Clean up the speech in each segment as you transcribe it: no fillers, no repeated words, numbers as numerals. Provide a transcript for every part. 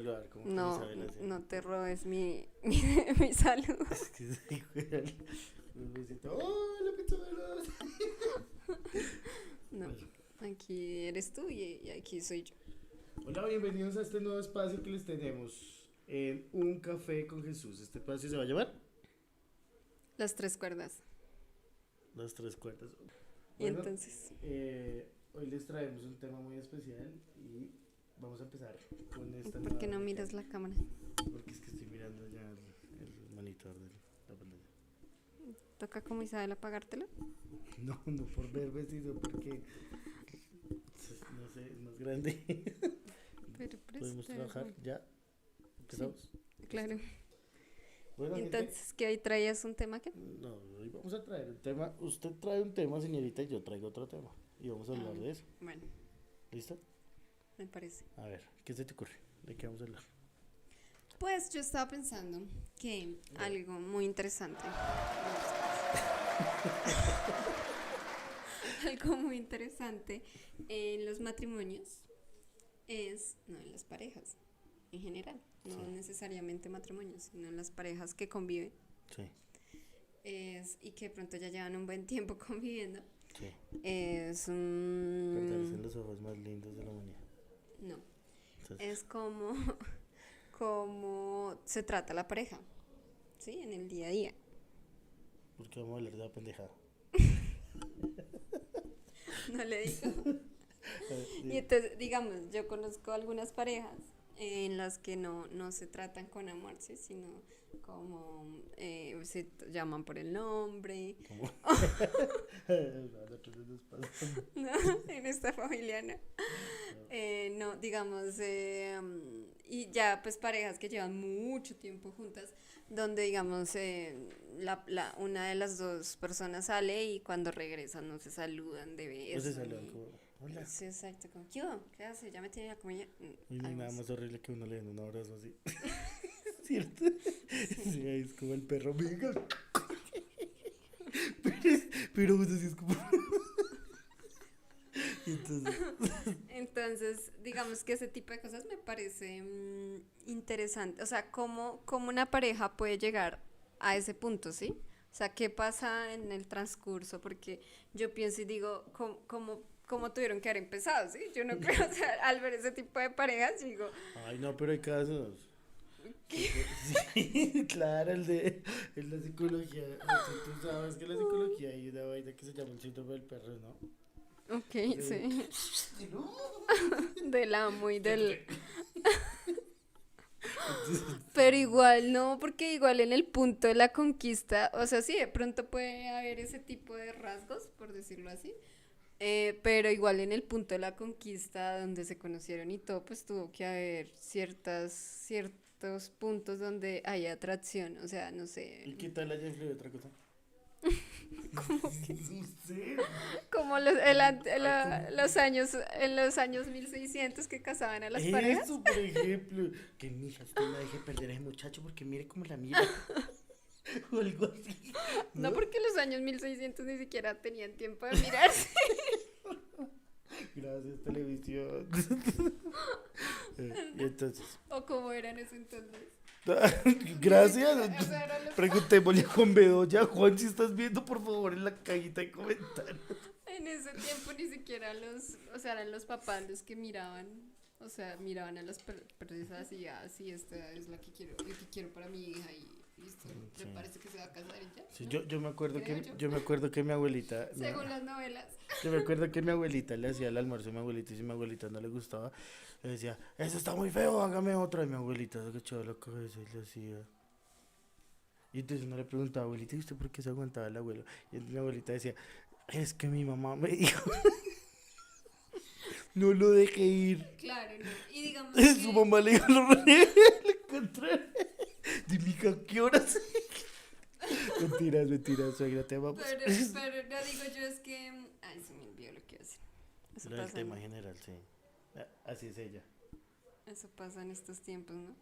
saludar como con No, Isabel así. no te robes mi saludo. Es que sí, güey. Me siento, hola, pichuelos. No, aquí eres tú y aquí soy yo. Hola, bienvenidos a este nuevo espacio que les tenemos en Un Café con Jesús. Este espacio se va a llamar Las tres cuerdas. Las Tres Cuartas. Y Bueno, entonces, hoy les traemos un tema muy especial y vamos a empezar con esta ¿por qué nueva no miras mecánica. la cámara? Porque es que estoy mirando ya el monitor de la pantalla. ¿Toca como Isabel apagártela? No, no por verme, sino porque, no sé, es más grande. Pero Podemos trabajar ya. Empezamos. Claro. Bueno, gente, Entonces, ¿qué hoy traías un tema que? no, hoy vamos a traer un tema. Usted trae un tema, señorita, y yo traigo otro tema. Y vamos a hablar de eso. Bueno, ¿Listo? me parece. A ver, ¿qué se te ocurre? ¿De qué vamos a hablar? Pues yo estaba pensando que algo muy interesante. Algo muy interesante en los matrimonios es, no en las parejas en general, no Sí. necesariamente matrimonios, sino en las parejas que conviven Sí, y que de pronto ya llevan un buen tiempo conviviendo, sí. es Pertenecen los ojos más lindos de la humanidad. no, Entonces, es como se trata la pareja, ¿sí? En el día a día. ¿por qué vamos a hablar de la pendejada? No le digo. Y entonces, digamos, yo conozco algunas parejas en las que no se tratan con amor, ¿sí? Sino como llaman por el nombre. ¿Cómo? A nosotros nos pasa. No, en esta familia no. No, digamos, y ya pues parejas que llevan mucho tiempo juntas, donde digamos una de las dos personas sale y cuando regresan no se saludan de No se beso. saludan como, hola. Sí, exacto, como, ¿qué hubo? ¿Qué hace? ¿Ya me tiene la comida? Y no hay Algo nada así. más horrible que uno le den un abrazo así. ¿Cierto? Sí, ahí es como el perro, venga. Pero uno sí es como. Y entonces, Entonces, digamos que ese tipo de cosas me parece interesante. O sea, cómo una pareja puede llegar a ese punto, ¿sí? O sea, ¿qué pasa en el transcurso? Porque yo pienso y digo, ¿cómo tuvieron que haber empezado, sí? Yo no creo, o sea, al ver ese tipo de parejas, digo, ay, no, pero hay casos. Sí, claro, el de psicología. Tú sabes que la psicología hay una vaina que se llama el síndrome del perro, ¿no? ok, Sí. sí, del amo y del... Pero igual no, porque igual en el punto de la conquista, o sea, sí, de pronto puede haber ese tipo de rasgos, por decirlo así, pero igual en el punto de la conquista, donde se conocieron y todo, pues tuvo que haber ciertos puntos donde hay atracción, o sea, no sé, ¿Y qué tal haya influido otra cosa? No sé. como los años, en los años 1600 que casaban a las parejas. Eso, por ejemplo. Que mija, usted no deje perder a ese muchacho porque mire cómo la mira. O algo así. No ¿No? porque los años 1600 ni siquiera tenían tiempo de mirarse. Gracias, televisión. Y entonces. O como eran ese entonces. Gracias. O sea, eran Preguntémosle a Juan Bedoya. Juan, si estás viendo, por favor, en la cajita de comentarios. en ese tiempo ni siquiera o sea, eran los papás los que miraban, o sea, miraban a las presas y así, esta es la que quiero para mi hija y listo, Sí. ¿te parece que se va a casar y ya? Sí, ¿No? yo me acuerdo Creo que yo. yo me acuerdo que mi abuelita Según las novelas. yo me acuerdo que mi abuelita le hacía el almuerzo a mi abuelita y si mi abuelita no le gustaba le decía, eso está muy feo, hágame otra. Y mi abuelita se agachaba la cabeza y le hacía. Y entonces uno le preguntaba, abuelita, ¿y usted por qué se aguantaba el abuelo? Y entonces mi abuelita decía, es que mi mamá me dijo, no lo deje ir. Claro, no. Y digamos Su que, mamá le dijo lo le encontré. Dime, ¿a qué horas? Mentiras, suegra, te amamos. pero no digo yo es que, ay, se me olvidó lo que hace. Eso Lo del pasa, tema general, sí. Así es ella. eso pasa en estos tiempos, ¿no?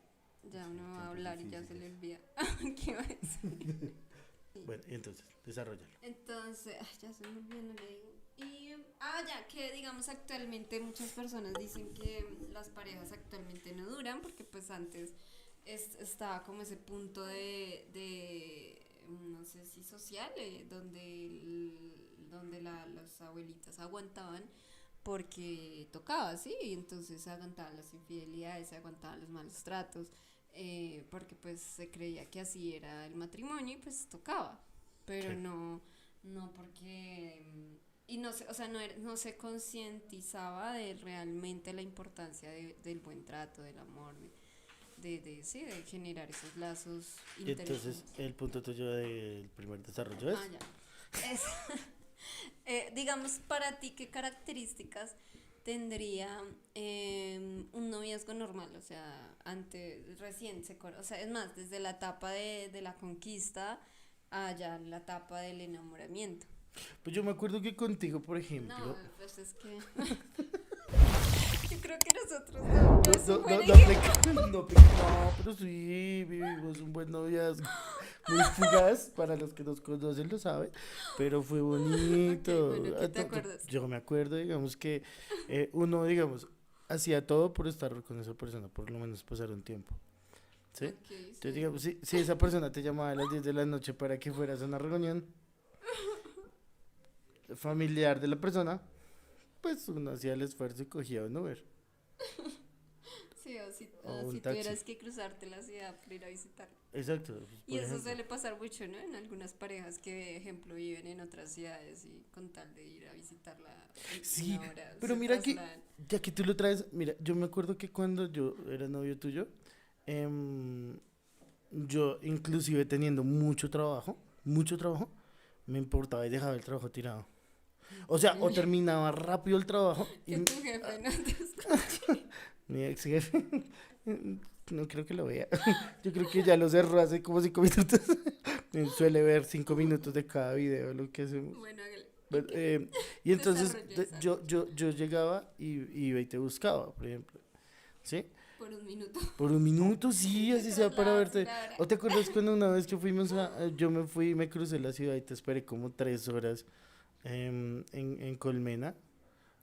Ya Sí, uno va a tiempos hablar y ya se le difíciles. olvida. ¿Qué iba a decir? Bueno, y entonces, desarrollalo. Entonces, ay, ya se me olvidó, no le digo. Y Ah, ya, que digamos actualmente muchas personas dicen que las parejas actualmente no duran porque pues antes estaba como ese punto no sé si social, donde, las abuelitas aguantaban porque tocaba, ¿sí? Y entonces aguantaban las infidelidades, aguantaban los malos tratos, porque pues se creía que así era el matrimonio y pues tocaba, pero Sí. no porque y no se, o sea, no se concientizaba de realmente la importancia del buen trato, del amor, sí, de generar esos lazos Y entonces, inteligentes. el punto tuyo del primer desarrollo es. Ah, ya. Es, digamos, para ti, ¿qué características tendría un noviazgo normal? O sea, o sea, es más, desde la etapa de la conquista a ya la etapa del enamoramiento. Pues yo me acuerdo que contigo, por No, ejemplo. pues es que yo creo que nosotros no No, es un no, buen no, no ejemplo. aplica, no aplica, no, pero sí, vivimos un buen noviazgo. Muy fugaz, para los que nos conocen lo saben, pero fue Ok, bueno, bonito. ¿qué te acuerdas? Yo me acuerdo, digamos, que uno, digamos, hacía todo por estar con esa persona, por lo menos pasar un tiempo, ¿sí? Ok, Entonces, sí. digamos, si esa persona te llamaba a las 10 de la noche para que fueras a una reunión familiar de la persona, pues uno hacía el esfuerzo y cogía un Uber Sí, o o un si taxi. tuvieras que cruzarte la ciudad para ir a visitarla. Exacto, pues, Y por eso ejemplo. suele pasar mucho, ¿no? En algunas parejas que, ejemplo, viven en otras ciudades y con tal de ir a visitarla en Sí, una hora pero se mira que, trasladan. ya que tú lo traes, mira, yo me acuerdo que cuando yo era novio tuyo, em, yo inclusive teniendo mucho trabajo, me importaba y dejaba el trabajo tirado. O sea, o Increíble. terminaba rápido el trabajo y Que tu jefe no te escuche. mi ex jefe, no creo que lo vea. Yo creo que ya lo cerró hace como 5 minutos. Él suele ver 5 minutos de cada video, lo que hacemos. Bueno, hágale. ¿Y But, qué? y entonces Desarrolla, desarrolla. yo llegaba y iba y te buscaba, por ejemplo. ¿Sí? Por un minuto. Por un minuto, sí, Te así sea para trasladas verte. una hora. ¿O te acuerdas cuando una vez que fuimos yo me fui y me crucé la ciudad y te esperé como 3 horas en Colmena?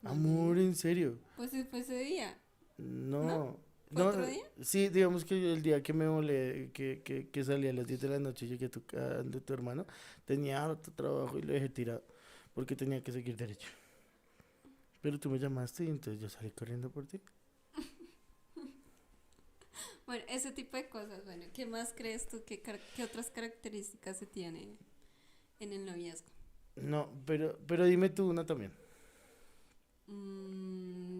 No me Amor, digas. en serio. Pues sí fue ese día, ¿no? No, ¿Fue no, otro día? sí, digamos que el día que me volé, que salí a las 10 de la noche, llegué de tu hermano, tenía harto trabajo y lo dejé tirado porque tenía que seguir derecho. Pero tú me llamaste y entonces yo salí corriendo por ti. Bueno, ese tipo de cosas, bueno, ¿qué más crees tú? ¿Qué otras características se tienen en el noviazgo? No, pero dime tú una también.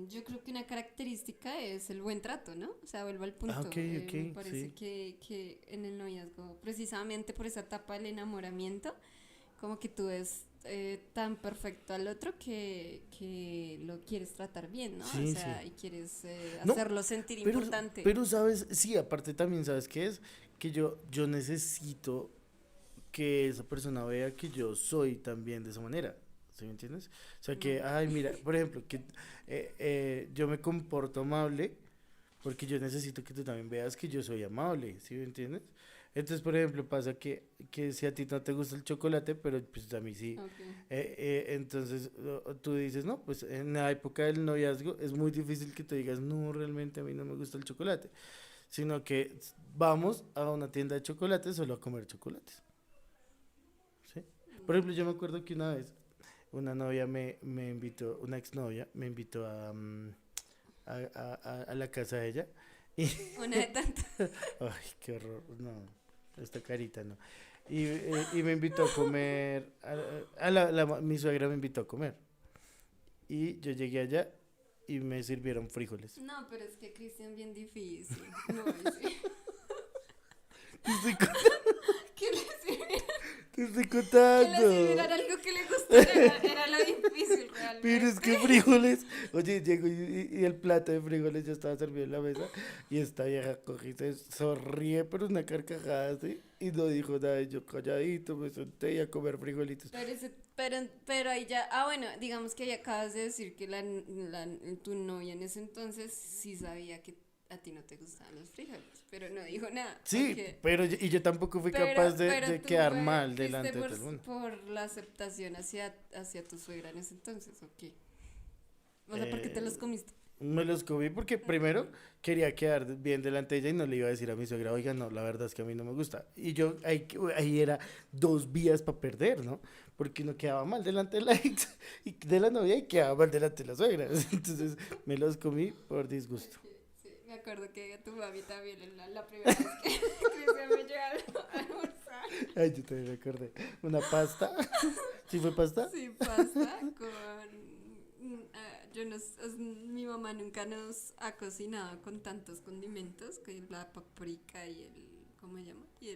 Yo creo que una característica es el buen trato, ¿no? O sea, vuelvo al Ah, punto. ok, Me ok, parece sí. que en el noviazgo, precisamente por esa etapa del enamoramiento, como que tú ves tan perfecto al otro que lo quieres tratar bien, ¿no? O Sí, sí. sea, y quieres No, hacerlo sentir pero, importante. pero sabes, sí, aparte también sabes qué es, que yo necesito que esa persona vea que yo soy también de esa manera. ¿Sí me entiendes? O sea que, No. ay, mira, por ejemplo, que yo me comporto amable porque yo necesito que tú también veas que yo soy amable, ¿sí me entiendes? Entonces, por ejemplo, pasa que si a ti no te gusta el chocolate, pero pues a mí sí, Ok. entonces tú dices, no, pues en la época del noviazgo es muy difícil que tú digas, no, realmente a mí no me gusta el chocolate, sino que vamos a una tienda de chocolates solo a comer chocolates, ¿sí? Por ejemplo, yo me acuerdo que una vez una novia me invitó, una exnovia me invitó a la casa de ella y, Una de tantas. ay, qué horror, no, esta carita no. Y me invitó a comer, mi suegra me invitó a comer. Y yo llegué allá y me sirvieron frijoles. No, pero es que Cristian bien difícil. No, ahí sí. Te estoy, ¿Qué le sirviera? te estoy Que le contando. sirvieran algo que le gustara era lo difícil Pero es realmente. que frijoles. Oye, llego y el plato de frijoles ya estaba servido en la mesa. Y esta vieja coge y se sonríe, pero una carcajada así. Y no dijo nada. Y yo calladito me senté y a comer frijolitos. Pero ahí ya, ah bueno, digamos que ahí acabas de decir que tu novia en ese entonces sí sabía que a ti no te gustaban los frijoles, pero no dijo nada, Sí, ok. pero y yo tampoco fui capaz de Tú quedar mal fuiste delante de todo el mundo. por la aceptación hacia tu suegra en ese entonces, ok. O sea, ¿por qué te los comiste? Me los comí porque primero quería quedar bien delante de ella y no le iba a decir a mi suegra, oiga, no, la verdad es que a mí no me gusta. Y yo, ahí era dos vías para perder, ¿no? Porque uno quedaba mal delante de la ex y de la novia y quedaba mal delante de la suegra. Entonces me los comí por disgusto. Sí, me acuerdo que tu mami también en la primera vez que Cristian me llevó a almorzar. Ay, yo también me acordé. Una pasta. ¿Sí fue pasta? Sí, pasta yo no, mi mamá nunca nos ha cocinado con tantos condimentos, que la paprika y ¿cómo se llama? Y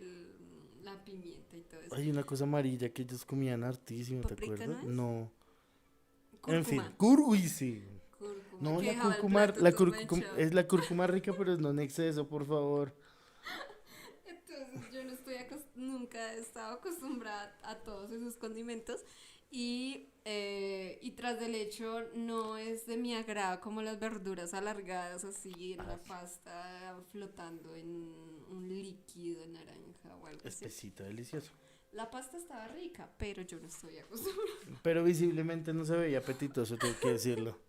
la pimienta y todo eso. Hay una cosa amarilla que ellos comían hartísimo, ¿te ¿Paprika acuerdas? no es? No. En fin, Cúrcuma. uy, sí. Cúrcuma, No, que la dejaba el cúrcuma, plato la todo cúrcuma, manchado. es la cúrcuma rica, pero no en exceso, por favor. Entonces yo no estoy nunca he estado acostumbrada a todos esos condimentos y tras del hecho no es de mi agrado como las verduras alargadas así en la pasta flotando en un líquido naranja o algo así. Espesito, delicioso. La pasta estaba rica, pero yo no estoy acostumbrada. Pero visiblemente no se veía apetitoso, tengo que decirlo.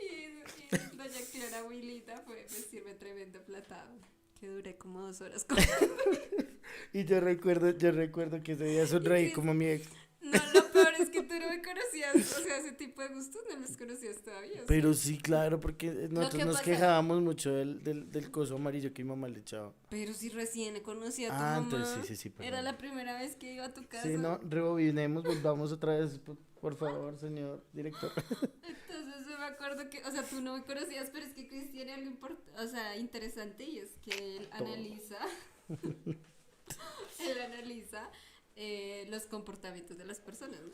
Y doña Clara abuelita me sirve tremendo platado que duré como 2 horas comiendo. Y yo recuerdo que ese día sonreí que- como mi ex. No, lo peor es que tú no me conocías, o sea, ese tipo de gustos no los conocías todavía. O sea. Pero sí, claro, porque nosotros que nos pasa- quejábamos mucho del coso amarillo que mi mamá le echaba. Pero si recién conocí a tu Ah, mamá. entonces sí, perdón. Era la primera vez que iba a tu casa. Sí, no, rebobinemos, volvamos otra vez, por favor, señor director. Entonces yo me acuerdo que, o sea, tú no me conocías, pero es que Chris tiene algo o sea, interesante y es que él Todo. analiza, los comportamientos de las personas, ¿no?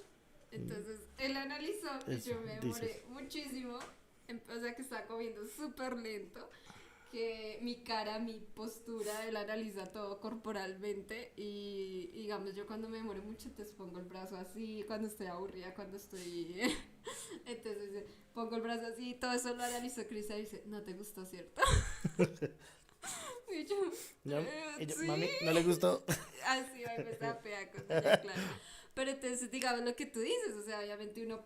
Entonces, él analizó y Eso, yo me demoré dices. muchísimo, o sea, que estaba comiendo súper lento, que mi cara, mi postura, él analiza todo corporalmente y digamos, yo cuando me demoro mucho, entonces pongo el brazo así, cuando estoy aburrida, cuando estoy... entonces pongo el brazo así y todo eso lo analizó Chris y dice, no te gustó, ¿cierto? Y yo, ¿No? Y yo, sí. mami, ¿no le gustó? Así va a empezar a pegar con doña Clara. Pero entonces, digamos lo que tú dices, o sea, obviamente uno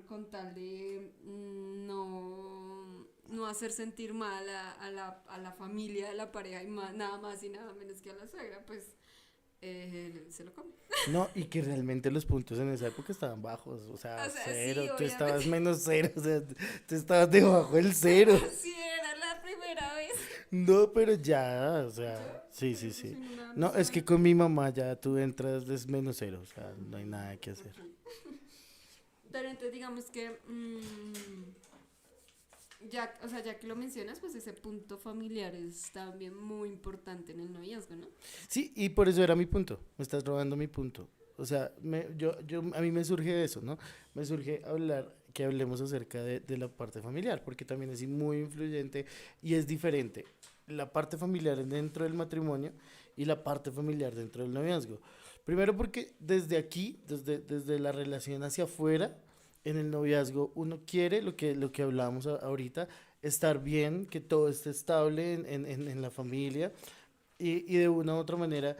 con tal de no hacer sentir mal a la familia de la pareja y nada más y nada menos que a la suegra, pues se lo come. No, y que realmente los puntos en esa época estaban bajos, o sea, O sea, cero, sí, tú obviamente. estabas menos cero, o sea, tú estabas debajo del cero. Sí, era la primera vez. No, pero ya, o sea, sí, sí, sí. No, es que con mi mamá ya tú entras es menos cero, o sea, no hay nada que hacer. Pero entonces digamos que ya, o sea, ya que lo mencionas, pues ese punto familiar es también muy importante en el noviazgo, ¿no? Sí, y por eso era mi punto, me estás robando mi punto. O sea, a mí me surge eso, ¿no? Me surge que hablemos acerca de la parte familiar, porque también es muy influyente y es diferente la parte familiar dentro del matrimonio y la parte familiar dentro del noviazgo. Primero porque desde aquí, desde la relación hacia afuera, en el noviazgo, uno quiere lo que hablábamos ahorita, estar bien, que todo esté estable en la familia y de una u otra manera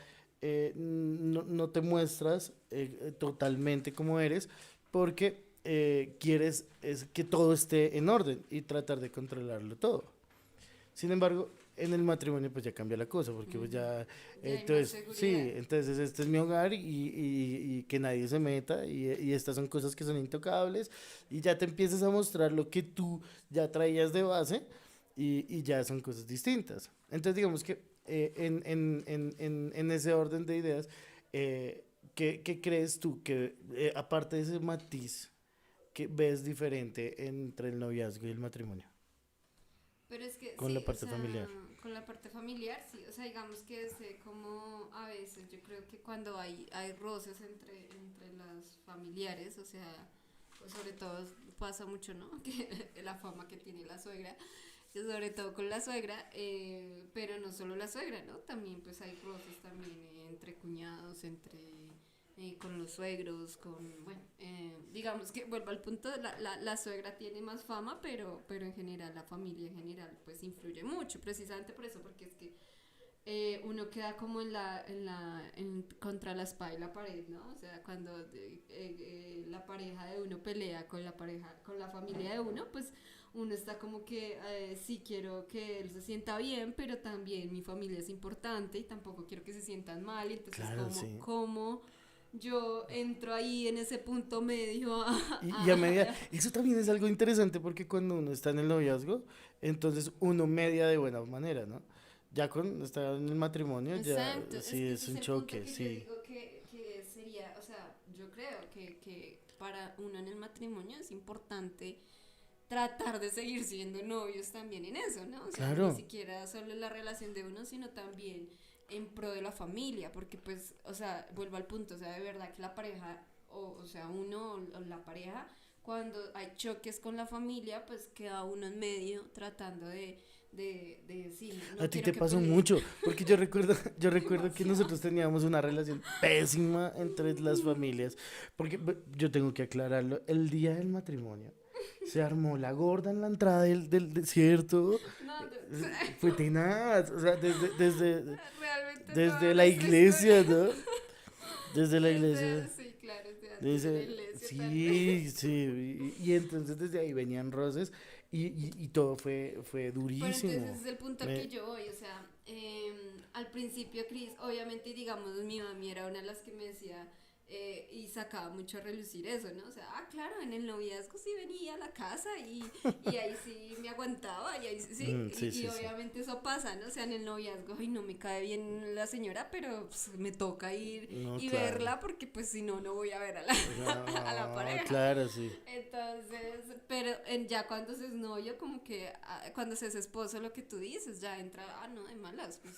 no te muestras totalmente como eres porque quieres es que todo esté en orden y tratar de controlarlo todo. Sin embargo, en el matrimonio pues ya cambia la cosa, porque pues ya, Ya hay más entonces, sí, seguridad. entonces este es mi hogar y que nadie se meta y estas son cosas que son intocables y ya te empiezas a mostrar lo que tú ya traías de base y ya son cosas distintas. Entonces digamos que en ese orden de ideas, ¿qué crees tú que aparte de ese matiz que ves diferente entre el noviazgo y el matrimonio? Pero es que Con sí, la o parte sea, familiar. con la parte familiar, sí, o sea, digamos que sé como a veces yo creo que cuando hay roces entre las familiares, o sea, pues sobre todo pasa mucho, ¿no? Que la fama que tiene la suegra, que sobre todo con la suegra, pero no solo la suegra, ¿no? También pues hay roces también entre cuñados, con los suegros, bueno, digamos que vuelvo al punto, la suegra tiene más fama, pero en general la familia en general pues influye mucho, precisamente por eso, porque es que uno queda como contra la espada y la pared, ¿no? O sea, cuando la pareja de uno pelea con con la familia de uno, pues uno está como que sí quiero que él se sienta bien, pero también mi familia es importante y tampoco quiero que se sientan mal, y entonces Claro, sí. como yo entro ahí en ese punto medio Y a medida, eso también es algo interesante porque cuando uno está en el noviazgo, entonces uno media de buena manera, ¿no? Ya cuando está en el matrimonio, ya Exacto, es sí que ese es es un el punto choque, que yo sí. digo que sería, o sea, yo creo que para uno en el matrimonio es importante tratar de seguir siendo novios también en eso, ¿no? O sea, ni Claro, siquiera solo en la relación de uno, sino también en pro de la familia, porque pues, o sea, vuelvo al punto, o sea, de verdad que la pareja, o sea, uno o la pareja, cuando hay choques con la familia, pues queda uno en medio tratando de sí, a no ti quiero te que pasó peleen. mucho, porque yo recuerdo, yo recuerdo que Demasiado. nosotros teníamos una relación pésima entre las familias, porque yo tengo que aclararlo, el día del matrimonio se armó la gorda en la entrada del desierto, No, fue tenaz, o sea, realmente toda desde la nuestra historia iglesia, ¿no? Desde la iglesia. sí, claro, es de antes de la Dice, iglesia también. sí, sí, y entonces desde ahí venían roces y todo fue Pero entonces ese durísimo. es el punto al que Me- yo voy, o sea, al principio Cris, obviamente, digamos, mi mami era una de las que me decía, y sacaba mucho a relucir eso, ¿no? O sea, ah, claro, en el noviazgo sí venía a la casa y ahí sí me aguantaba, y ahí sí, sí, y sí, sí. obviamente eso pasa, ¿no? O sea, en el noviazgo, ay, no me cae bien la señora, pero pues, me toca ir No, y claro. verla porque pues si no, no voy a ver a a la No, pareja. claro, sí. Entonces, pero ya cuando se es novio, como que cuando se es esposo, lo que tú dices, ya entra, ah, no, de malas, pues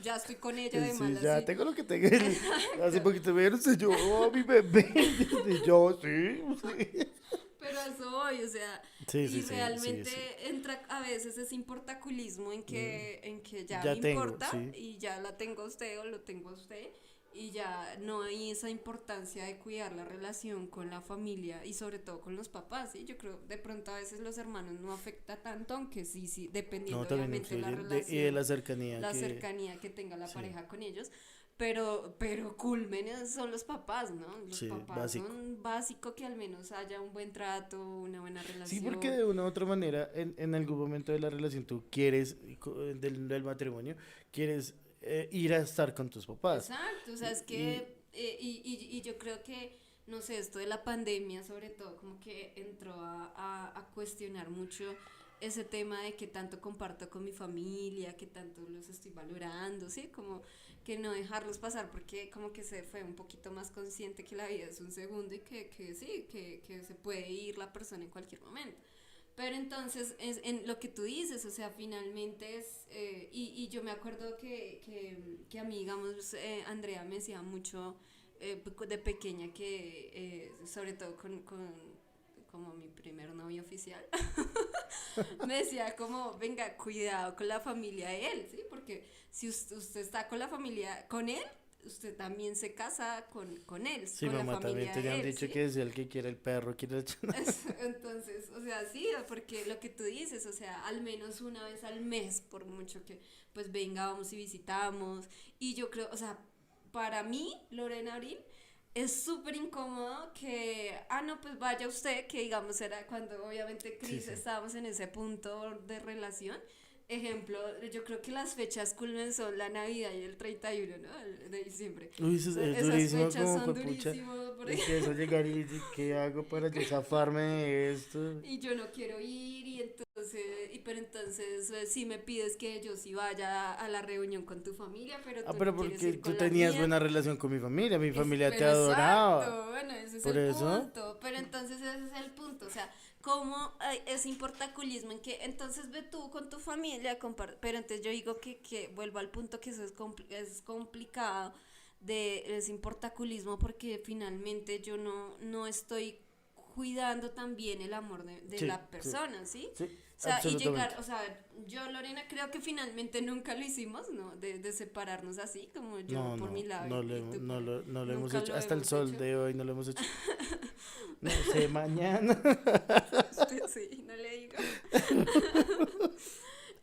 ya estoy con ella de Sí, malas, ya sí. tengo lo que tengo. Hace Exacto. poquito me vieron, yo, oh, mi bebé. Y yo, sí, sí. Pero a eso voy, o sea, Sí, sí, y sí, sí, realmente sí. entra a veces ese importaculismo Mm, en que ya me ya tengo, importa sí. y ya la tengo a usted o lo tengo a usted y ya no hay esa importancia de cuidar la relación con la familia y sobre todo con los papás, ¿sí? Yo creo de pronto a veces los hermanos no afecta tanto, aunque sí, sí, No, dependiendo también obviamente la influye. Y de relación, la cercanía la que, cercanía que tenga la sí, pareja con ellos, pero culmen son los papás, ¿no? Los sí, papás básico. son básico que al menos haya un buen trato, una buena Sí, porque relación. de una u otra manera, en algún momento de la relación, tú quieres, del matrimonio, quieres ir a estar con tus papás. Exacto, o sea, es Y que, y yo creo que, no sé, esto de la pandemia sobre todo, como que entró a cuestionar mucho ese tema de que tanto comparto con mi familia, que tanto los estoy valorando, ¿sí? Como que no dejarlos pasar porque como que se fue un poquito más consciente que la vida es un segundo y que sí, que se puede ir la persona en cualquier momento. Pero entonces, es en lo que tú dices, o sea, finalmente es, y yo me acuerdo que a mí, digamos, Andrea me decía mucho de pequeña que, sobre todo como mi primer novio oficial, me decía como, venga, cuidado con la familia de él, ¿sí? Porque si usted está con la familia, con él, usted también se casa con él, sí, con la mamá, también familia te de han él, dicho ¿sí? que es el que quiere el perro, quiere el... Entonces, o sea, sí, porque lo que tú dices, o sea, al menos una vez al mes, por mucho que pues venga, vamos y visitamos. Y yo creo, o sea, para mí, Lorena Abril, es súper incómodo que, ah, no, pues vaya usted, que digamos era cuando obviamente Sí, Cris sí. estábamos en ese punto de relación. Ejemplo, yo creo que las fechas culmen son la Navidad y el 31, ¿no? De diciembre. Uy, eso es Esas durísimo fechas como son pucha. durísimas porque Empiezo a llegar y ¿qué hago para yo zafarme de esto? y yo no quiero ir y entonces, pero entonces si me pides que yo sí vaya a la reunión con tu familia, pero Ah, tú pero no quieres porque ir tú con la tenías mía. buena relación con mi familia te Pero adoraba. exacto, bueno, ese es Por el eso, punto, pero entonces ese es el punto, o sea, cómo hay ese importaculismo en que entonces ve tú con tu familia, pero entonces yo digo que vuelvo al punto que eso es complicado de ese importaculismo porque finalmente yo no estoy cuidando también el amor de sí, la sí, persona, ¿sí? sí, O sea, y absolutamente. llegar, o sea, yo, Lorena, creo que finalmente nunca lo hicimos, ¿no? De separarnos así, como yo No, por mi no, lado y tú por el... no lo hemos Nunca hecho. lo Hasta el hemos sol hecho. de hoy no lo hemos hecho. No sé, mañana. Sí, no le digo.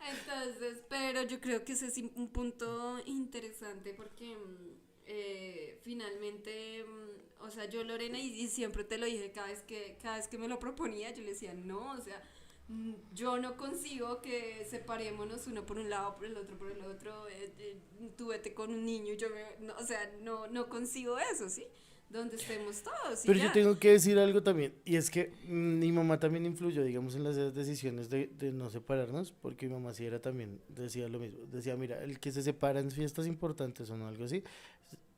Entonces, pero yo creo que ese es un punto interesante porque finalmente, o sea, yo Lorena y siempre te lo dije cada vez que me lo proponía, yo le decía, no, o sea, yo no consigo que separémonos uno por un lado, por el otro, tú vete con un niño, no, o sea, no consigo eso, ¿sí? Donde estemos todos y Pero yo ya. tengo que decir algo también, y es que mi mamá también influyó, digamos, en las decisiones de no separarnos, porque mi mamá sí era también, decía lo mismo, decía, mira, el que se separa en fiestas importantes o no, algo así,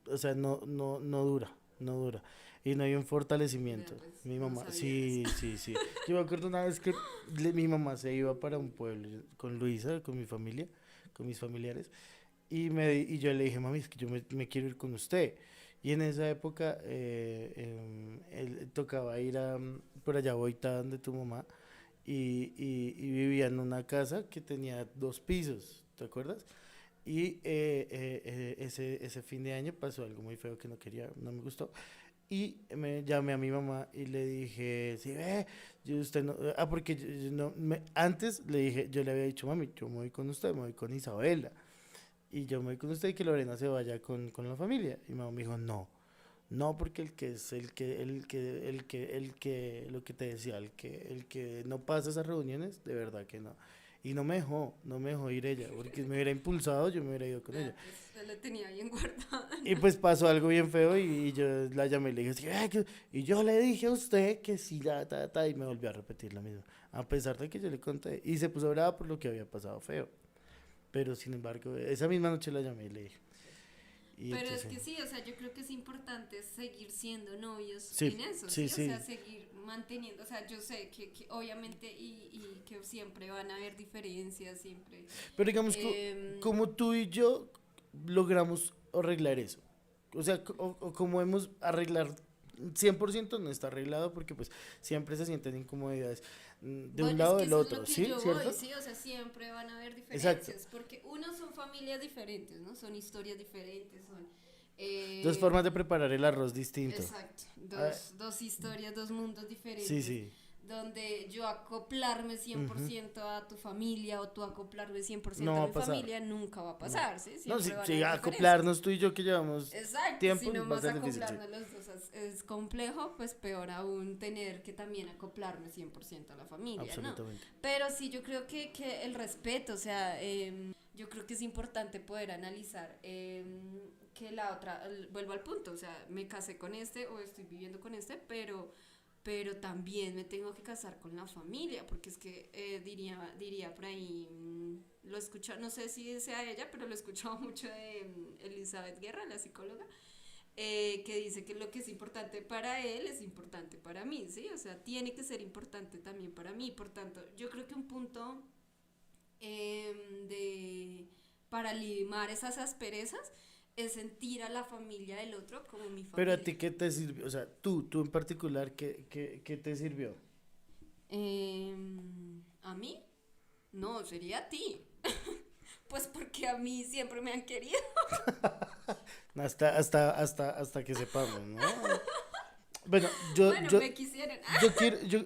o sea, no dura, no dura, y no hay un Vea, fortalecimiento. pues, Mi no mamá, sabía eso. sí, sí, sí. Yo me acuerdo una vez que mi mamá se iba para un pueblo con Luisa, con mi familia, con mis familiares, y yo le dije, mami, es que yo me quiero ir con usted. Y en esa época él tocaba ir por allá a Boitá, donde tu mamá, y vivía en una casa que tenía 2 pisos, ¿te acuerdas? Y ese fin de año pasó algo muy feo que no quería, no me gustó. Y me llamé a mi mamá y le dije, sí, ve, yo usted no, porque yo no, antes le dije, yo le había dicho, mami, yo me voy con usted, me voy con Isabela. Y yo me voy con usted y que Lorena se vaya con la familia. Y mi mamá me dijo, no, no, porque el que es lo que te decía, el que no pasa esas reuniones, de verdad que no. Y no me dejó ir ella, porque me hubiera impulsado, yo me hubiera ido con ella. Vea, pues se lo tenía bien guardado. Y pues pasó algo bien feo y yo la llamé y le dije, "Sí, y yo le dije a usted que sí, y me volvió a repetir lo mismo. A pesar de que yo le conté, y se puso brava por lo que había pasado feo. Pero sin embargo, esa misma noche la llamé y le dije. Y Pero es entonces, que sí, o sea, yo creo que es importante seguir siendo novios sí, en eso, sí, ¿sí? O sea, sí. seguir manteniendo, o sea, yo sé que obviamente y que siempre van a haber diferencias, siempre. Pero digamos, em, como tú y yo logramos arreglar eso. O sea, o como hemos arreglar 100% no está arreglado porque pues siempre se sienten incomodidades de un bueno, es lado o que del eso es lo otro, que ¿sí? yo voy, ¿Cierto? ¿sí? O sea, siempre van a haber Exacto. diferencias, porque uno son familias diferentes, ¿no? Son historias diferentes, son... Dos em, formas de preparar el arroz distinto. Exacto, Ah, dos historias, dos mundos sí, diferentes, sí. donde yo acoplarme cien por Ujú. ciento a tu familia o tú acoplarme 100% No a va a mi pasar. familia, nunca va a No. pasar, ¿sí? No, Siempre sí, van a sí, haber diferencias. acoplarnos tú y yo que llevamos Exacto, si tiempo no va a más ser difícil, sí. acoplarnos los dos es complejo, pues peor aún tener que también acoplarme 100% a la familia, ¿no? Absolutamente. Pero sí, yo creo que el respeto, o sea, yo creo que es importante poder analizar que la otra, vuelvo al punto, o sea, me casé con este o estoy viviendo con este, pero también me tengo que casar con la familia, porque es que diría por ahí, lo escucho, no sé si sea ella, pero lo he escuchado mucho de Elizabeth Guerra, la psicóloga, que dice que lo que es importante para él es importante para mí, ¿sí? O sea, tiene que ser importante también para mí, por tanto, yo creo que un punto de para limar esas asperezas es sentir a la familia del otro como mi Pero a ti, familia. ¿qué te sirvió? O sea, tú en particular, ¿qué te sirvió? ¿A mí? No, sería a ti. Pues porque a mí siempre me han querido. Hasta que sepamos, ¿no? Bueno, Bueno, me quisieron.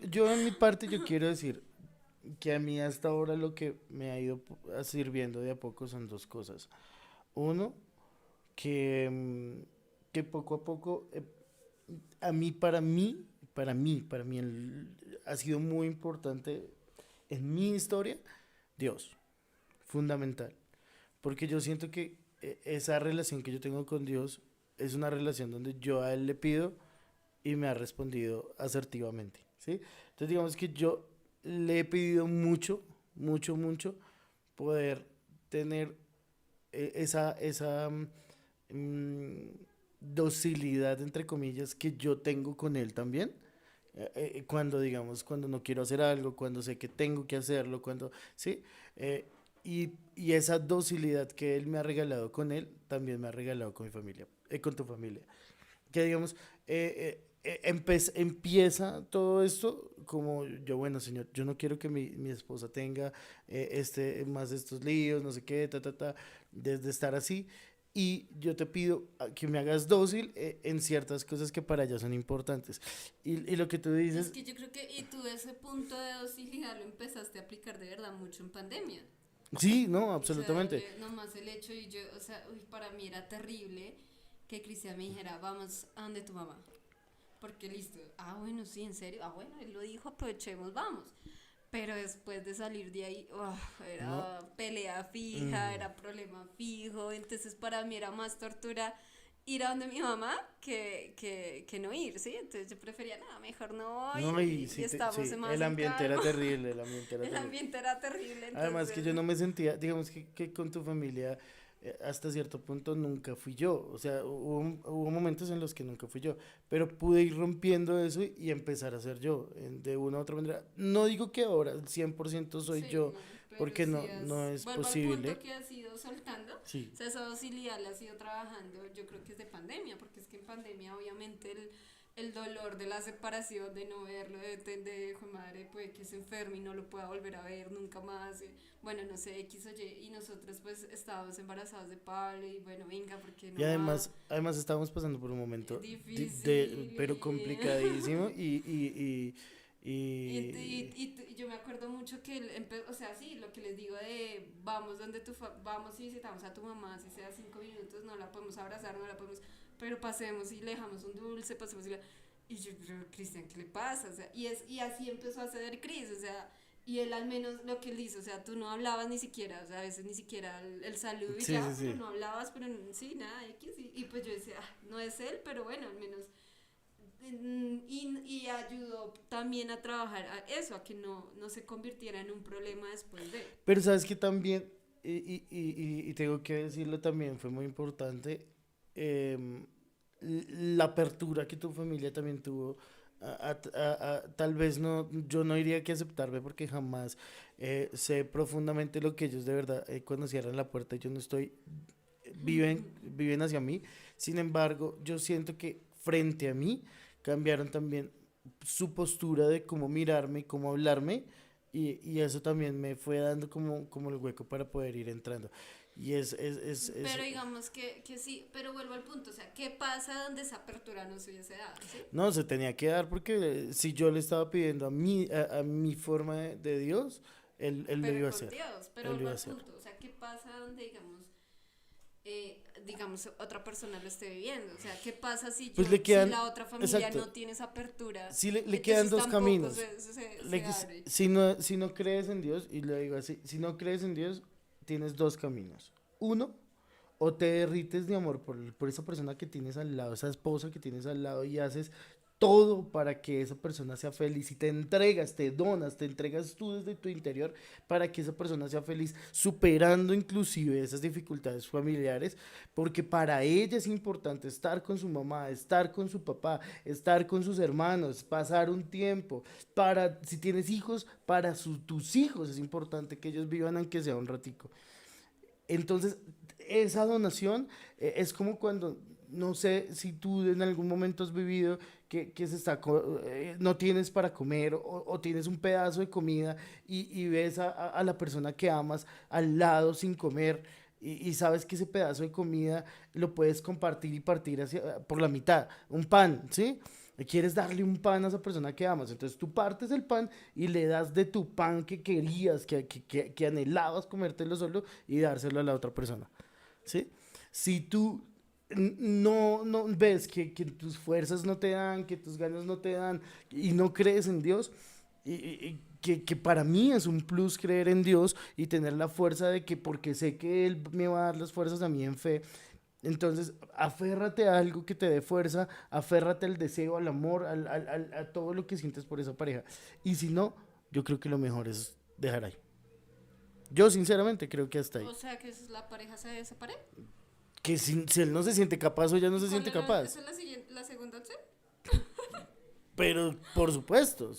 yo en mi parte yo quiero decir que a mí hasta ahora lo que me ha ido sirviendo de a poco son 2 cosas. Uno, que, que poco a poco, a mí, para mí, ha sido muy importante en mi historia, Dios, fundamental. Porque yo siento que esa relación que yo tengo con Dios es una relación donde yo a Él le pido y me ha respondido asertivamente, ¿sí? Entonces digamos que yo le he pedido mucho, mucho, mucho poder tener esa docilidad, entre comillas, que yo tengo con Él también. Cuando, digamos, cuando no quiero hacer algo, cuando sé que tengo que hacerlo, ¿sí? Y esa docilidad que Él me ha regalado con Él, también me ha regalado con mi familia, con tu familia que digamos, empieza todo esto como yo, bueno, señor, yo no quiero que mi esposa tenga más de estos líos, no sé qué, desde estar así. Y yo te pido que me hagas dócil en ciertas cosas que para ella son importantes. Y lo que tú Es dices, que yo creo que, y tú ese punto de docilidad lo empezaste a aplicar de verdad mucho en pandemia. Sí, no, O sea, absolutamente. nomás el hecho y yo, o sea, uy, para mí era terrible que Cristian me dijera, vamos a donde tu mamá. Porque listo, ah, bueno, sí, en serio, ah, bueno, él lo dijo, aprovechemos, vamos. Pero después de salir de ahí, No. era pelea fija, Mm. era problema fijo, entonces para mí era más tortura ir a donde mi mamá que no ir, ¿sí? Entonces yo prefería, nada, mejor no voy No, y y sí, estamos sí, más el en ambiente era calma. terrible, el ambiente era El terrible. ambiente era terrible, Además que entonces, yo no me sentía, digamos que con tu familia hasta cierto punto nunca fui yo, o sea, hubo momentos en los que nunca fui yo, pero pude ir rompiendo eso y empezar a ser yo, de una u otra manera. No digo que ahora el 100% soy sí, yo, no, pero porque sí no, no has, es vuelvo al punto posible, que has ido soltando, sí. o sea, esa docilidad la has ido trabajando, yo creo que es de pandemia, porque es que en pandemia obviamente el dolor de la separación, de no verlo, de hijo de madre, puede que se enferme y no lo pueda volver a ver nunca más, bueno, no sé, X o Y, y nosotros pues estábamos embarazados de Pablo y bueno, venga, porque Y no va, además estábamos pasando por un momento difícil pero complicadísimo y yo me acuerdo mucho que o sea, sí, lo que les digo de vamos donde vamos y visitamos a tu mamá, si sea 5 minutos, no la podemos abrazar, no la podemos, pero pasemos y le dejamos un dulce, pasemos y yo, pero Cristian, ¿qué le pasa? O sea, y así empezó a ceder Cris, o sea, y él al menos lo que él hizo, o sea, tú no hablabas ni siquiera, o sea, a veces ni siquiera el saludo y sí, sí, ya, pero sí. no hablabas, pero sí, nada, X, y pues yo decía, ah, no es él, pero bueno, al menos y ayudó también a trabajar a eso, a que no se convirtiera en un problema después de. Pero sabes que también, y tengo que decirlo también, fue muy importante, em, la apertura que tu familia también tuvo. Tal vez no, yo no diría que aceptarme porque jamás sé profundamente lo que ellos de verdad, cuando cierran la puerta, yo no estoy, viven hacia mí. Sin embargo, yo siento que frente a mí cambiaron también su postura de cómo mirarme y cómo hablarme. Y eso también me fue dando como el hueco para poder ir entrando. Y Pero digamos que sí, pero vuelvo al punto, o sea, ¿qué pasa donde esa apertura no se hubiese dado? ¿Sí? no, se tenía que dar porque si yo le estaba pidiendo a mi forma de Dios, él lo Pero iba a con hacer. Dios, pero Él lo vuelvo iba a al hacer. punto, o sea, ¿qué pasa donde digamos, otra persona lo esté viviendo? O sea, ¿qué pasa Pues le si quedan, la otra familia exacto, no tiene esa apertura? sí le quedan Entonces dos tampoco caminos. se abre. Si no crees en Dios, y lo digo así, si no crees en Dios, tienes dos caminos. Uno, o te derrites de amor por esa persona que tienes al lado, esa esposa que tienes al lado y haces todo para que esa persona sea feliz y te entregas, te donas, te entregas tú desde tu interior para que esa persona sea feliz, superando inclusive esas dificultades familiares, porque para ella es importante estar con su mamá, estar con su papá, estar con sus hermanos, pasar un tiempo, para si tienes hijos, para tus hijos es importante que ellos vivan aunque sea un ratico. Entonces, esa donación es como cuando, no sé si tú en algún momento has vivido que no tienes para comer o tienes un pedazo de comida y ves a la persona que amas al lado sin comer y sabes que ese pedazo de comida lo puedes compartir y partir por la mitad, un pan, ¿sí? Quieres darle un pan a esa persona que amas, entonces tú partes el pan y le das de tu pan que querías, que anhelabas comértelo solo y dárselo a la otra persona, ¿sí? Si tú no ves que tus fuerzas no te dan, que tus ganas no te dan y no crees en Dios, que para mí es un plus creer en Dios y tener la fuerza de que porque sé que Él me va a dar las fuerzas a mí en fe, entonces, aférrate a algo que te dé fuerza, aférrate al deseo, al amor, a todo lo que sientes por esa pareja. Y si no, yo creo que lo mejor es dejar ahí. Yo sinceramente creo que hasta ahí. O sea, que la pareja se separe. Que si él no se siente capaz o ella no ¿Y se cuál siente es capaz. esa es la segunda opción? Pero por supuesto, Ok.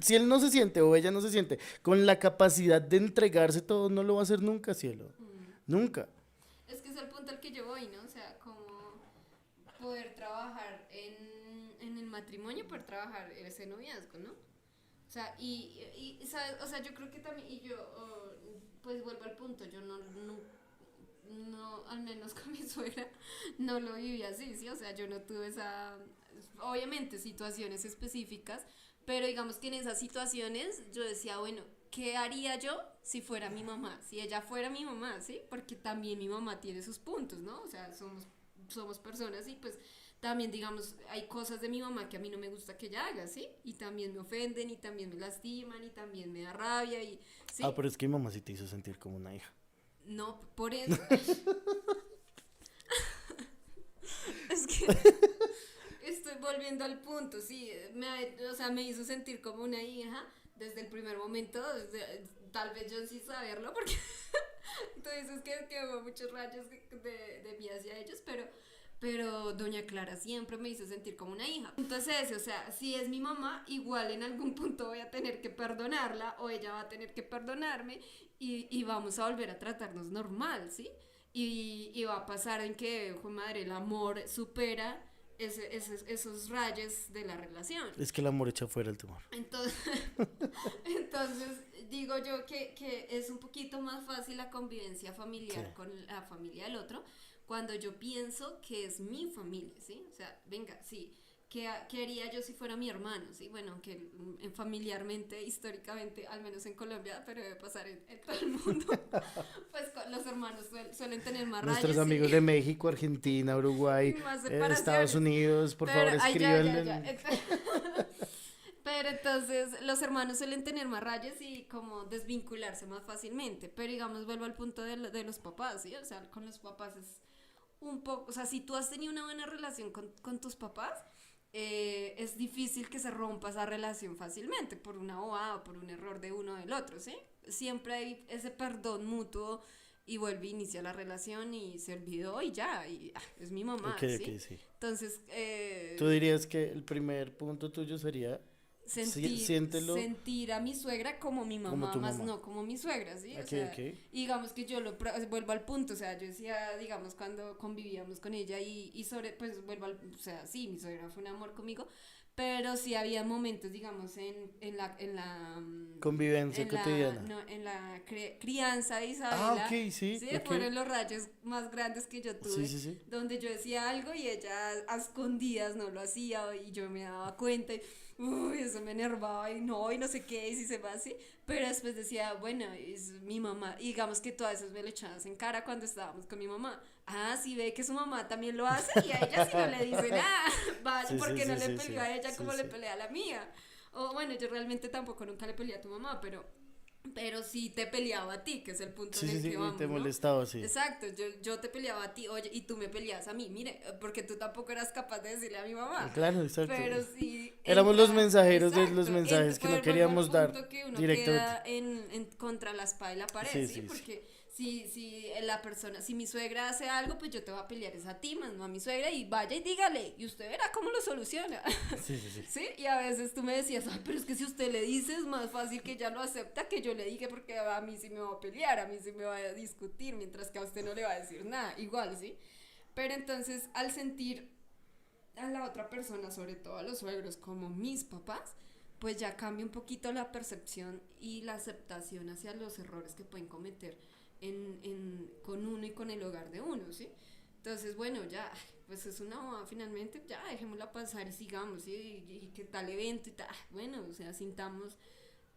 si él no se siente o ella no se siente con la capacidad de entregarse todo, no lo va a hacer nunca, cielo. Mm. Nunca. Es que es el punto al que yo voy, ¿no? O sea, como poder trabajar en el matrimonio, poder trabajar ese noviazgo, ¿no? O sea, ¿sabes? O sea, yo creo que también, pues vuelvo al punto, yo no, al menos con mi suegra, no lo viví así, ¿sí? O sea, yo no tuve obviamente, situaciones específicas, pero digamos que en esas situaciones yo decía, bueno, ¿qué haría yo si fuera mi mamá, si ella fuera mi mamá, ¿sí? Porque también mi mamá tiene sus puntos, ¿no? O sea, somos personas y pues también, digamos, hay cosas de mi mamá que a mí no me gusta que ella haga, ¿sí? Y también me ofenden y también me lastiman y también me da rabia y, Ah, ¿sí? pero es que mi mamá sí te hizo sentir como una hija. No, por eso, es que estoy volviendo al punto, sí, o sea, me hizo sentir como una hija desde el primer momento, tal vez yo sin saberlo, porque tú dices que hubo muchos rayos de mí hacia ellos, pero doña Clara siempre me hizo sentir como una hija. Entonces, o sea, si es mi mamá, igual en algún punto voy a tener que perdonarla o ella va a tener que perdonarme y vamos a volver a tratarnos normal, ¿sí? Y va a pasar en que, hijo de madre, el amor supera esos rayos de la relación. Es que el amor echa fuera el temor. Entonces, entonces digo yo que es un poquito más fácil la convivencia Sí. familiar con la familia del otro cuando yo pienso que es mi familia, ¿sí? O sea, venga, sí, ¿qué haría yo si fuera mi hermano? ¿Sí? Bueno, aunque familiarmente, históricamente, al menos en Colombia, pero debe pasar en todo el mundo, pues los hermanos suelen tener más Nuestros rayas amigos de México, Argentina, y Uruguay, más Estados separaciones. Unidos, por Pero, favor ay, ya. escríbanle. Pero entonces los hermanos suelen tener más rayas y como desvincularse más fácilmente. Pero digamos, vuelvo al punto de los papás, ¿sí? O sea, con los papás es un poco, o sea, si tú has tenido una buena relación con tus papás, es difícil que se rompa esa relación fácilmente por una bobada o por un error de uno o del otro, ¿sí? Siempre hay ese perdón mutuo y vuelve a iniciar la relación y se olvidó y ya, y es mi mamá, Ok, ¿sí? ok, sí. Entonces, Tú dirías que el primer punto tuyo sería siéntelo sentir a mi suegra como mi como mamá, tu más mamá. no como mi suegra, ¿sí? O Ok, sea, ok. y digamos que yo vuelvo al punto, o sea, yo decía, digamos, cuando convivíamos con ella y sobre, pues vuelvo al, o sea, sí, mi suegra fue un amor conmigo, pero sí había momentos, digamos, Convivencia cotidiana. no, en la crianza de Ah, ok, Isabela, sí, sí, ok. fueron los rayos más grandes que yo Sí, tuve, sí, sí. donde yo decía algo y ella a escondidas no lo hacía y yo me daba cuenta y uy, eso me enervaba y no sé qué, y si se va así, pero después decía, bueno, es mi mamá, y digamos que todas esas me lo echabas en cara cuando estábamos con mi mamá, ah, sí ve que su mamá también lo hace y a ella sí no le dice nada, vale, Sí, sí, porque no sí, le sí, peleó sí. a ella Sí, como le sí. pelea a la mía, o bueno, yo realmente tampoco nunca le peleé a tu mamá, pero sí te peleaba a ti, que es el punto Sí, en sí, el sí, que y te vamos, ¿no? molestaba, sí. Exacto, yo te peleaba a ti, oye, y tú me peleas a mí, mire, porque tú tampoco eras capaz de decirle a mi mamá, Claro, exacto. pero sí Éramos los entra, mensajeros de los exacto, mensajes que no vuelvo al queríamos dar punto que uno directamente. queda contra la espada y la pared, Sí, ¿sí? sí, sí. Porque si la persona, si mi suegra hace algo, pues yo te voy a pelear es a ti, más no a mi suegra, y vaya y dígale, y usted verá cómo lo soluciona. Sí, sí, sí. Sí, y a veces tú me decías, ay, pero es que si usted le dice es más fácil que ella lo acepta que yo le dije porque a mí sí me va a pelear, a mí sí me va a discutir, mientras que a usted no le va a decir nada, igual, ¿sí? Pero entonces al sentir a la otra persona, sobre todo a los suegros, como mis papás, pues ya cambia un poquito la percepción y la aceptación hacia los errores que pueden cometer con uno y con el hogar de uno, ¿sí? Entonces, bueno, ya, pues es una boda finalmente, ya dejémosla pasar y sigamos, ¿sí? Y qué tal evento y tal, bueno, o sea, sintamos,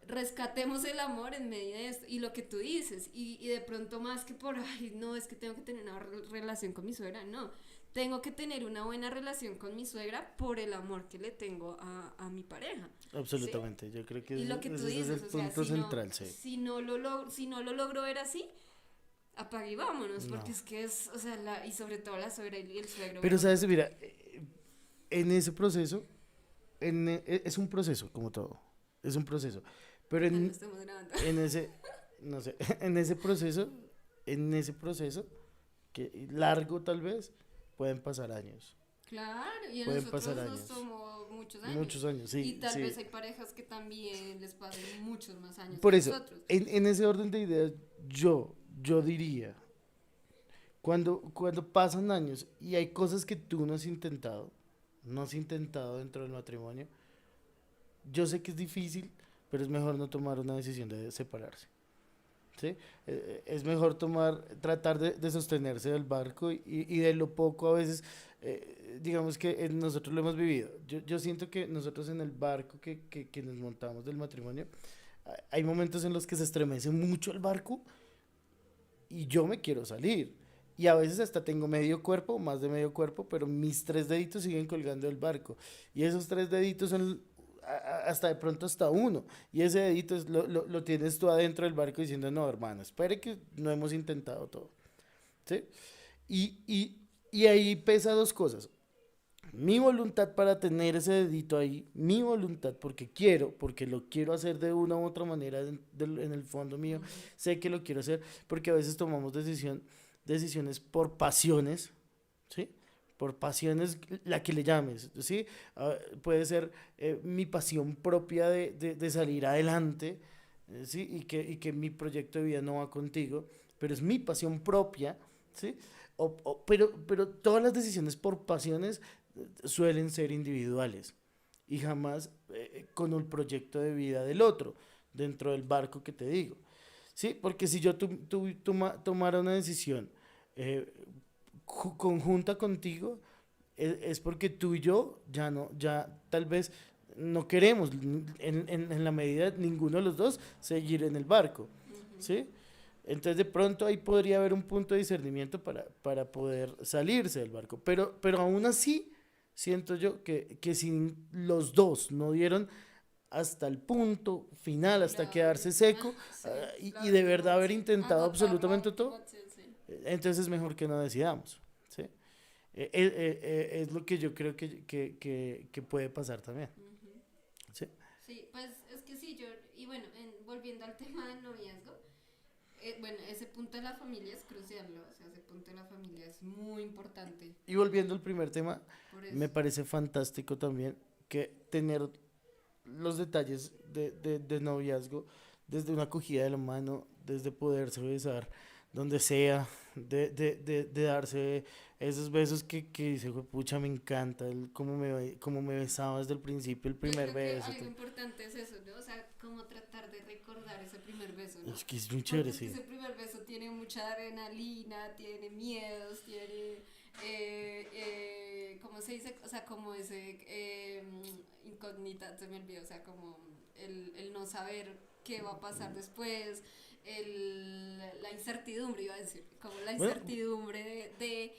rescatemos el amor en medio de esto, y lo que tú dices, y de pronto más que por, ay, no, es que tengo que tener una relación con mi suegra, no, tengo que tener una buena relación con mi suegra por el amor que le tengo a mi pareja, ¿sí? Absolutamente. Yo creo que Y lo que tú ese es el dices, o sea, punto central, sí. si no lo logro ver así, apague y vámonos, porque No. es que es, o sea, y sobre todo la suegra y el suegro, Pero, bueno, ¿sabes? Mira, en ese proceso, es un proceso, como todo. Es un proceso. Pero no estamos grabando. en ese, no sé, en ese proceso, que largo tal vez, pueden pasar años. Claro, y a Pueden pasar nosotros nos años. tomó muchos años. Muchos años, Y sí, tal sí. vez hay parejas que también les pasen muchos más años que Por eso, nosotros. en ese orden de ideas, yo diría, cuando pasan años y hay cosas que tú no has intentado dentro del matrimonio, yo sé que es difícil, pero es mejor no tomar una decisión de separarse. ¿Sí? Es mejor tratar de sostenerse del barco y de lo poco a veces, digamos que nosotros lo hemos vivido. Yo siento que nosotros en el barco que nos montamos del matrimonio, Hay momentos en los que se estremece mucho el barco y yo me quiero salir. Y a veces hasta tengo medio cuerpo, más de medio cuerpo, pero mis tres deditos siguen colgando del barco. Y esos tres deditos son hasta de pronto hasta uno. Y ese dedito lo tienes tú adentro del barco diciendo, no, hermano, espere que no hemos intentado todo. ¿Sí? Y, y, y ahí pesa dos cosas. Mi voluntad para tener ese dedito ahí, mi voluntad porque lo quiero hacer de una u otra manera en el fondo mío, sé que lo quiero hacer porque a veces tomamos decisiones por pasiones, ¿sí? Por pasiones, la que le llames, ¿sí? Puede ser mi pasión propia de salir adelante, ¿sí? Y que mi proyecto de vida no va contigo, pero es mi pasión propia, ¿sí? Pero todas las decisiones por pasiones suelen ser individuales y jamás con el proyecto de vida del otro dentro del barco que te digo. ¿Sí? Porque si yo tomara una decisión eh, conjunta contigo, es porque tú y yo ya no, ya tal vez no queremos, en la medida de ninguno de los dos, seguir en el barco. ¿Sí? Entonces de pronto ahí podría haber un punto de discernimiento para poder salirse del barco. Pero aún así, siento yo que si los dos no dieron hasta el punto final, hasta quedarse seco, Sí, la y de última verdad haber opción. intentado Agotar la absolutamente última todo, opción, sí. entonces es mejor que no decidamos. ¿Sí? Es lo que yo creo que puede pasar también. Ujú. ¿Sí? Sí, pues es que sí, yo, y bueno, volviendo al tema del noviazgo, bueno, ese punto de la familia es crucial, ¿no? O sea, ese punto de la familia es muy importante, Y volviendo al primer tema, por me eso. parece fantástico también que tener los detalles de noviazgo, desde una acogida de la mano, desde poderse besar, donde sea, de darse esos besos que dice, pucha, me encanta, cómo me besaba desde el principio, el Yo primer creo que beso. algo importante es eso, ¿no? O sea, como tratar de recordar ese primer beso, ¿no? Es que es muy Porque chévere, es que sí. ese primer beso tiene mucha adrenalina, tiene miedos, tiene, ¿cómo se dice? O sea, como ese incógnita, se me olvidó, o sea, como el no saber qué va a pasar después, la incertidumbre, iba a decir, como la Bueno, incertidumbre de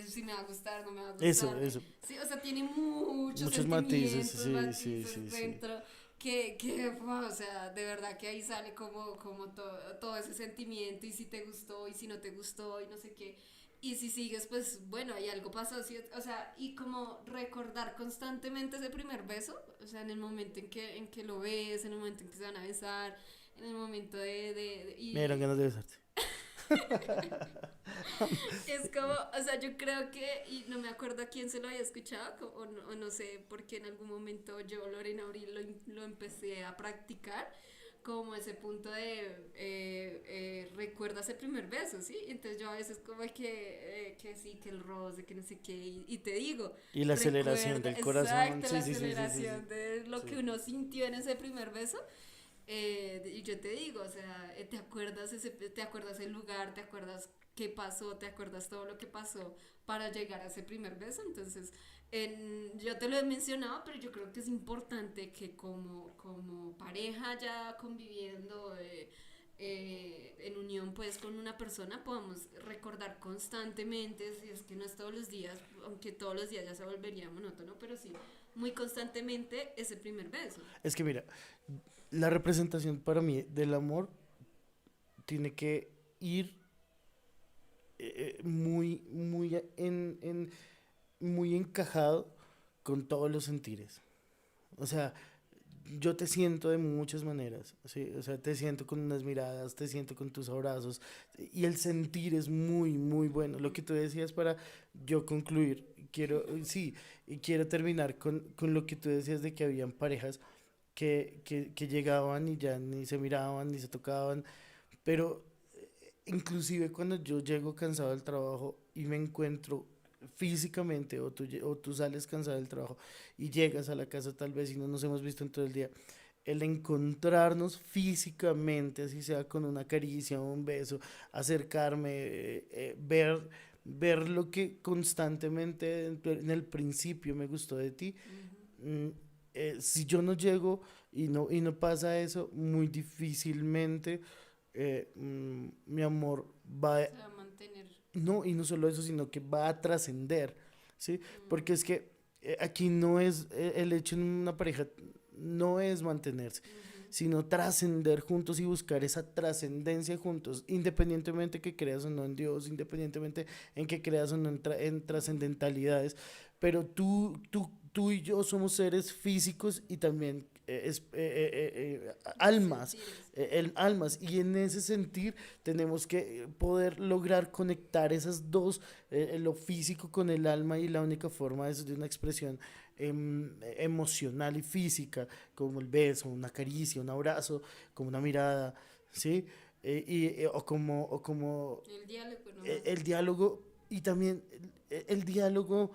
si me va a gustar, no me va a eso, gustar. eso. Sí, o sea, tiene muchos Muchos matices, sentimientos, sí, sí, matices sí, sí. dentro, o sea, de verdad que ahí sale como todo ese sentimiento y si te gustó y si no te gustó y no sé qué. Y si sigues, pues bueno, hay algo pasó, ¿sí? O sea, y como recordar constantemente ese primer beso, o sea, en el momento en que lo ves, en el momento en que se van a besar, en el momento Me dieron ganas de besarte. es como, o sea, yo creo que, y no me acuerdo a quién se lo había escuchado, o no sé, porque en algún momento yo, Lorena Abril, lo empecé a practicar, como ese punto de recuerda ese primer beso, ¿sí? Entonces yo a veces como que sí, que el roce, que no sé qué, y te digo, Y la aceleración recuerda, del corazón, exacto, la sí, sí, sí, sí, sí, sí. aceleración de lo que Sí. uno sintió en ese primer beso, y yo te digo, o sea, te acuerdas el lugar, te acuerdas qué pasó, te acuerdas todo lo que pasó para llegar a ese primer beso. Entonces, yo te lo he mencionado, pero yo creo que es importante que como pareja ya conviviendo en unión pues con una persona podamos recordar constantemente, si es que no es todos los días, aunque todos los días ya se volvería monótono, pero sí muy constantemente ese primer beso. Es que mira, la representación para mí del amor tiene que ir muy encajado con todos los sentires. O sea, yo te siento de muchas maneras, ¿sí? O sea, te siento con unas miradas, te siento con tus abrazos, y el sentir es muy bueno. Lo que tú decías para yo concluir, sí, y quiero terminar con lo que tú decías de que habían parejas que llegaban y ya ni se miraban, ni se tocaban, pero inclusive cuando yo llego cansado del trabajo y me encuentro físicamente, o tú sales cansado del trabajo y llegas a la casa tal vez y no nos hemos visto en todo el día, el encontrarnos físicamente, así sea con una caricia, un beso, acercarme, ver lo que constantemente en el principio me gustó de ti, Ujú. mm, si yo no llego y no pasa eso, muy difícilmente mi amor va a... Se va a mantener. No, y no solo eso, sino que va a trascender, ¿sí? Mm, Porque es que aquí no es, el hecho en una pareja no es mantenerse, ujú. sino trascender juntos y buscar esa trascendencia juntos, independientemente que creas o no en Dios, independientemente en que creas o no en trascendentalidades, pero tú y yo somos seres físicos y también De almas, sentires. almas, y en ese sentir tenemos que poder lograr conectar esas dos, lo físico con el alma, y la única forma es de una expresión emocional y física, como el beso, una caricia, un abrazo, como una mirada, ¿sí? O como El diálogo nomás. el diálogo, y también el diálogo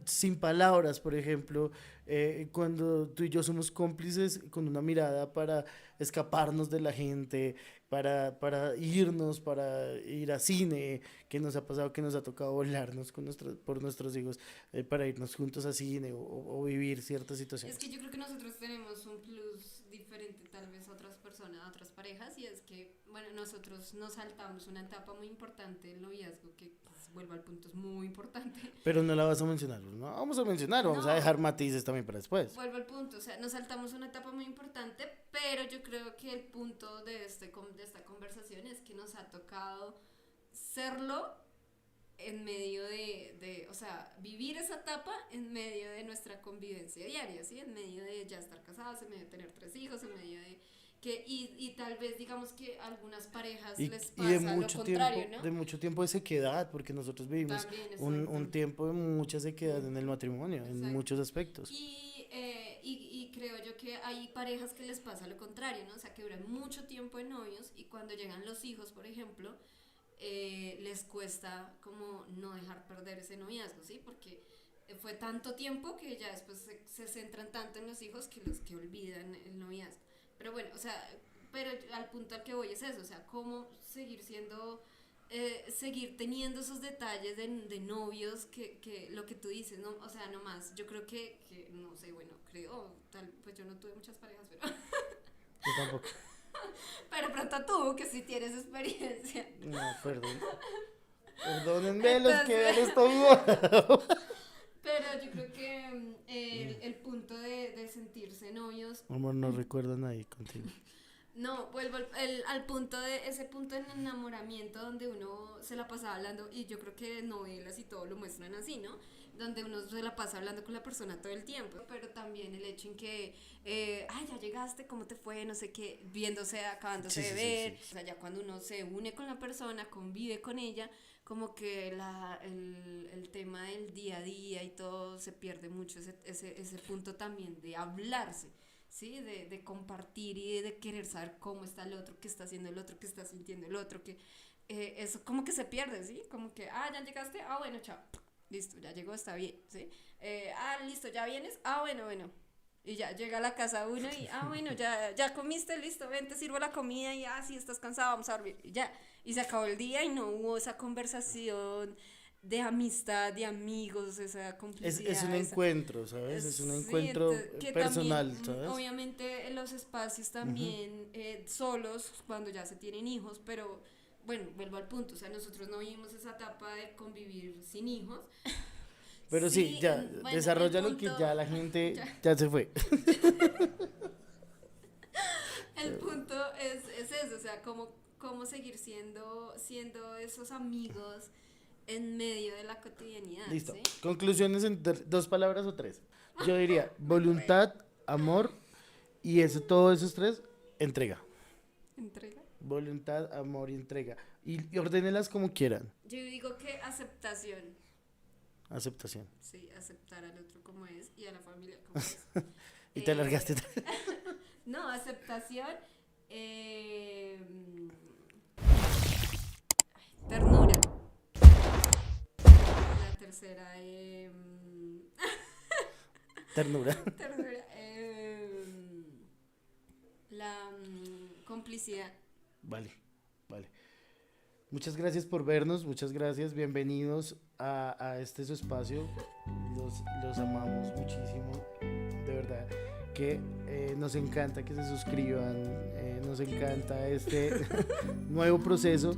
sin palabras, por ejemplo, cuando tú y yo somos cómplices con una mirada para escaparnos de la gente, para irnos, para ir a cine, que nos ha pasado que nos ha tocado volarnos por nuestros hijos, para irnos juntos a cine o vivir ciertas Es que situaciones. yo creo que nosotros tenemos un plus diferente tal vez a otras personas, a otras parejas, y es que, bueno, nosotros nos saltamos una etapa muy importante del noviazgo, que pues, vuelvo al punto, es muy importante. Pero no la vas a mencionar, no vamos a mencionar, vamos a dejar No, matices también para después. vuelvo al punto, o sea, nos saltamos una etapa muy importante, pero yo creo que el punto de, de esta conversación es que nos ha tocado serlo en medio o sea, vivir esa etapa en medio de nuestra convivencia diaria, ¿sí? En medio de ya estar casados, en medio de tener 3 hijos, en medio de que, y tal vez digamos que a algunas parejas les Y pasa lo contrario, ¿no? de mucho tiempo de sequedad, porque nosotros vivimos También, exacto, un tiempo de mucha sequedad en el matrimonio, en exacto. muchos aspectos. Y creo yo que hay parejas que les pasa lo contrario, ¿no? O sea, que duran mucho tiempo de novios y cuando llegan los hijos, por ejemplo, les cuesta como no dejar perder ese noviazgo, ¿sí? Porque fue tanto tiempo que ya después se centran tanto en los hijos que los que olvidan el noviazgo. Pero bueno, o sea, pero al punto al que voy es eso, o sea, cómo seguir siendo, seguir teniendo esos detalles de novios que lo que tú dices, ¿no? O sea, no más, yo creo que, no sé, bueno, creo, tal, pues yo no tuve muchas parejas, pero, Yo tampoco. pero pronto tú, que sí tienes experiencia. No, perdón. Perdónenme los que ven Entonces, esto vivo. pero yo creo que el punto de sentirse novios, Amor, no recuerdo a nadie contigo. no, vuelvo al punto de ese punto del enamoramiento donde uno se la pasa hablando, y yo creo que novelas y todo lo muestran así, ¿no? Donde uno se la pasa hablando con la persona todo el tiempo, pero también el hecho en que, ay, ya llegaste, ¿cómo te fue? No sé qué, viéndose, acabándose Sí, de sí, sí, ver, sí. o sea, ya cuando uno se une con la persona, convive con ella, como que el tema del día a día y todo se pierde mucho, ese punto también de hablarse, ¿sí? De compartir y de querer saber cómo está el otro, qué está haciendo el otro, qué está sintiendo el otro, que eso como que se pierde, ¿sí? Como que, ah, ya llegaste, ah, bueno, chao, listo, ya llegó, está bien, ¿sí? Listo, ya vienes, ah, bueno, bueno. Y ya llega a la casa uno y, ah, bueno, ya comiste, listo, ven, te sirvo la comida y, sí, estás cansado, vamos a dormir. Y ya, y se acabó el día y no hubo esa conversación de amistad, de amigos, esa Es un complicidad, esa, encuentro, ¿sabes? Es un sí, encuentro que también, personal, ¿sabes? obviamente, en los espacios Ujú. también solos, cuando ya se tienen hijos, pero bueno, vuelvo al punto, o sea, nosotros no vivimos esa etapa de convivir sin hijos. Pero sí, Sí, ya, bueno, el desarrolla lo punto, que ya la gente ya, ya se fue. el punto es eso, o sea, cómo seguir siendo esos amigos en medio de la cotidianidad, Listo. ¿sí? Conclusiones en dos palabras o tres. Yo diría Me enredé. voluntad, amor y eso, todos esos tres, entrega. Entrega. Voluntad, amor y entrega. Y ordénelas como quieran. Yo digo que aceptación, Aceptación. sí, aceptar al otro como es y a la familia como es. Y te alargaste. No, aceptación, ternura. La tercera, Ternura. ternura, la complicidad. Vale, vale. Muchas gracias por vernos, muchas gracias. Bienvenidos a este su espacio. Los amamos muchísimo. De verdad que nos encanta que se suscriban, nos encanta este nuevo proceso,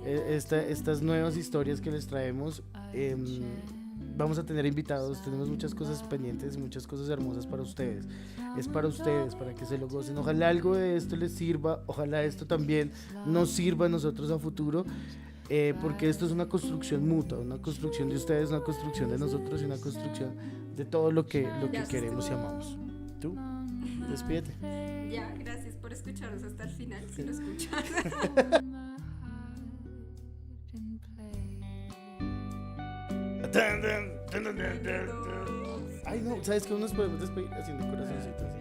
estas nuevas historias que les traemos. Vamos a tener invitados, tenemos muchas cosas pendientes, muchas cosas hermosas para ustedes. Es para ustedes, para que se lo gocen. Ojalá algo de esto les sirva, ojalá esto también nos sirva a nosotros a futuro, porque esto es una construcción mutua, una construcción de ustedes, una construcción de nosotros y una construcción de todo lo que queremos y amamos. ¿Tú? Despídete. Ya, gracias por escucharnos hasta el final, si lo escuchas. Ay, no, ¿sabes qué? Nos podemos despedir haciendo corazoncitos así.